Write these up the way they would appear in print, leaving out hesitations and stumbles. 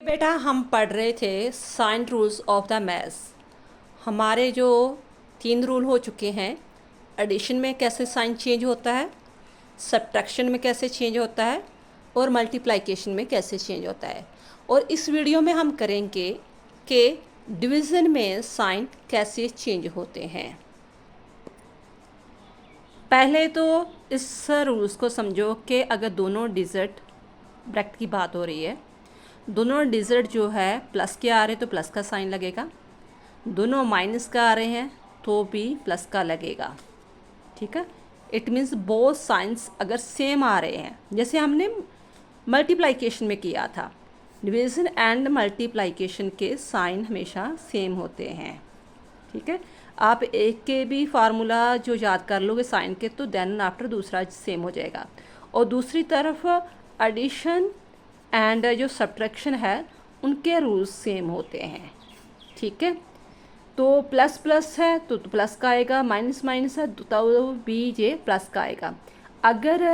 बेटा हम पढ़ रहे थे sine rules of the maths. हमारे जो 3 रूल हो चुके हैं, एडिशन में कैसे साइन चेंज होता है, सब्ट्रैक्शन में कैसे चेंज होता है और मल्टीप्लिकेशन में कैसे चेंज होता है। और इस वीडियो में हम करेंगे कि डिवीज़न में साइन कैसे चेंज होते हैं। पहले तो इस रूल्स को समझो कि अगर दोनों डिजिट ब्रैकेट की बात हो रही है, दोनों डिजिट जो है प्लस के आ रहे हैं तो प्लस का साइन लगेगा, दोनों माइनस का आ रहे हैं तो भी प्लस का लगेगा। ठीक है, इट मीन्स बोथ साइंस अगर सेम आ रहे हैं, जैसे हमने मल्टीप्लिकेशन में किया था, डिवीज़न एंड मल्टीप्लिकेशन के साइन हमेशा सेम होते हैं। ठीक है, आप एक के भी फार्मूला जो याद कर लोगे साइन के तो देन आफ्टर दूसरा सेम हो जाएगा। और दूसरी तरफ एडिशन एंड जो सब्ट्रैक्शन है उनके रूल्स सेम होते हैं। ठीक है, तो प्लस प्लस है तो प्लस का आएगा, माइनस माइनस है तो भी ये प्लस का आएगा। अगर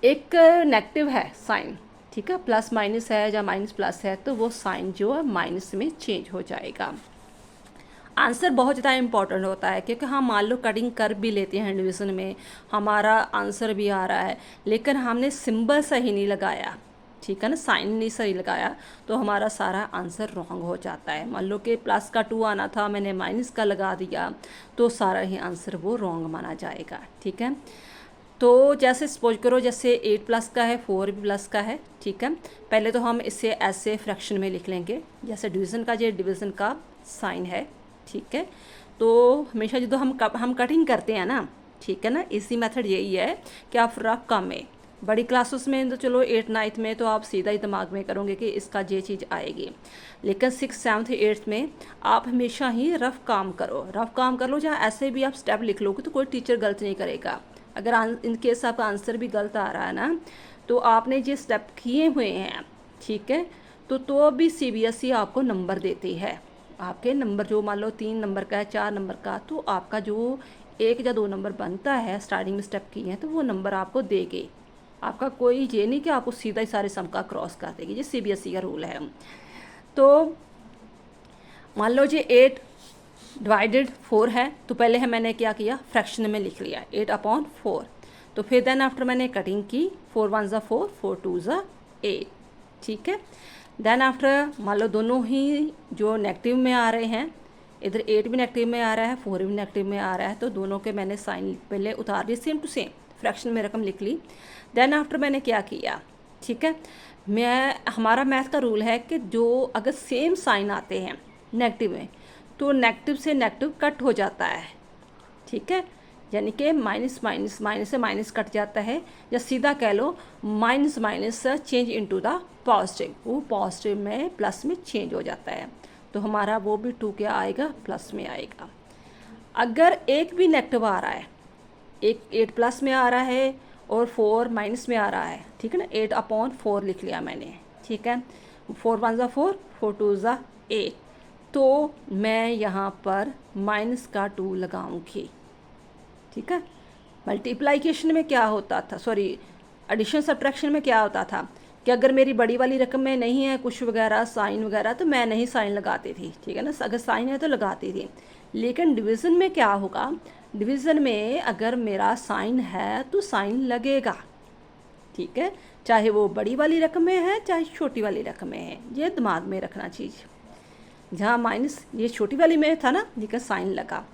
एक नेगेटिव है साइन, ठीक है, प्लस माइनस है या माइनस प्लस है तो वो साइन जो है माइनस में चेंज हो जाएगा। आंसर बहुत ज़्यादा इंपॉर्टेंट होता है क्योंकि हम मान लो कटिंग कर भी लेते हैं डिवीज़न में, हमारा आंसर भी आ रहा है लेकिन हमने सिंबल सही नहीं लगाया, ठीक है ना, साइन नहीं सही लगाया तो हमारा सारा आंसर रॉन्ग हो जाता है। मान लो कि प्लस का 2 आना था, मैंने माइनस का लगा दिया तो सारा ही आंसर वो रॉन्ग माना जाएगा। ठीक है, तो जैसे सपोज करो जैसे 8 प्लस का है, 4 भी प्लस का है। ठीक है, पहले तो हम इसे ऐसे फ्रैक्शन में लिख लेंगे, जैसे डिवीज़न का ये डिवीज़न का साइन है। ठीक है, तो हमेशा जो हम कटिंग करते हैं ना, ठीक है ना, इसी मेथड यही है कि आप रफ कम में, बड़ी क्लासेस में तो चलो 8 9th में तो आप सीधा ही दिमाग में करोगे कि इसका ये चीज़ आएगी, लेकिन 6 7th 8th में आप हमेशा ही रफ काम करो, रफ काम कर लो। जहाँ ऐसे भी आप स्टेप लिख लोगे तो कोई टीचर गलत नहीं करेगा। अगर इन केस आपका आंसर भी गलत आ रहा है ना, तो आपने ये स्टेप किए हुए हैं, ठीक है, तो भी CBSE आपको नंबर देती है। आपके नंबर जो मान लो 3 नंबर का है, 4 नंबर का, तो आपका जो 1 या 2 नंबर बनता है स्टार्टिंग में स्टेप किए हैं तो वो नंबर आपको देगी। आपका कोई ये नहीं कि आपको सीधा ही सारे सम का क्रॉस कर देगी, ये CBSE का रूल है। तो मान लो जी 8 डिवाइडेड 4 है तो पहले है मैंने क्या किया, फ्रैक्शन में लिख लिया 8/4। तो फिर देन आफ्टर मैंने कटिंग की, 4 1 ज़ा 4, 4 2 ज़ा 8। ठीक है, देन आफ्टर मान लो दोनों ही जो नेगेटिव में आ रहे हैं, इधर 8 भी नेगेटिव में आ रहा है, 4 भी नेगेटिव में आ रहा है, तो दोनों के मैंने साइन पहले उतार दिए, सेम टू सेम फ्रैक्शन में रकम लिख ली। देन आफ्टर मैंने क्या किया, ठीक है, हमारा मैथ का रूल है कि जो अगर सेम साइन आते हैं नेगेटिव में तो नेगेटिव से नेगेटिव कट हो जाता है। ठीक है, यानी कि माइनस माइनस माइनस से माइनस कट जाता है, या सीधा कह लो minus minus change into the positive, वो पॉजिटिव में प्लस में चेंज हो जाता है। तो हमारा वो भी 2 क्या आएगा, प्लस में आएगा। अगर एक भी नेगेटिव आ रहा है, एक 8 प्लस में आ रहा है और 4 माइनस में आ रहा है, ठीक है ना, 8/4 लिख लिया मैंने। ठीक है, 4 1 ज़ा 4, 4 2 ज़ा 8, तो मैं यहाँ पर माइनस का 2 लगाऊंगी। ठीक है, मल्टीप्लिकेशन में क्या होता था, सॉरी एडिशन सब्ट्रैक्शन में क्या होता था कि अगर मेरी बड़ी वाली रकम में नहीं है कुछ वगैरह साइन वगैरह तो मैं नहीं साइन लगाती थी। ठीक है ना, अगर साइन है तो लगाती थी। लेकिन डिवीज़न में क्या होगा, डिवीज़न में अगर मेरा साइन है तो साइन लगेगा। ठीक है, चाहे वो बड़ी वाली रकम में है चाहे छोटी वाली रकम में है, ये दिमाग में रखना चीज़। जहाँ माइनस ये छोटी वाली में था ना, लेकिन साइन लगा।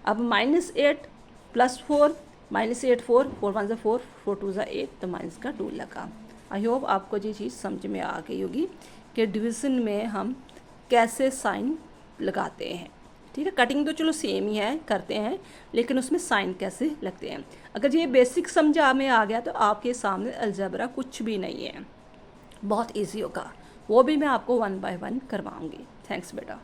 अब -8 + 4, -8 4, 4 1 ज़ा 4, 4 2 ज़ा 8, तो माइनस का 2 लगा। आई होप आपको ये चीज़ समझ में आ गई होगी कि डिवीज़न में हम कैसे साइन लगाते हैं। ठीक है, कटिंग तो चलो सेम ही है, करते हैं, लेकिन उसमें साइन कैसे लगते हैं। अगर ये बेसिक समझा में आ गया तो आपके सामने अलजेब्रा कुछ भी नहीं है, बहुत ईजी होगा। वो भी मैं आपको 1 बाय 1 करवाऊँगी। थैंक्स बेटा।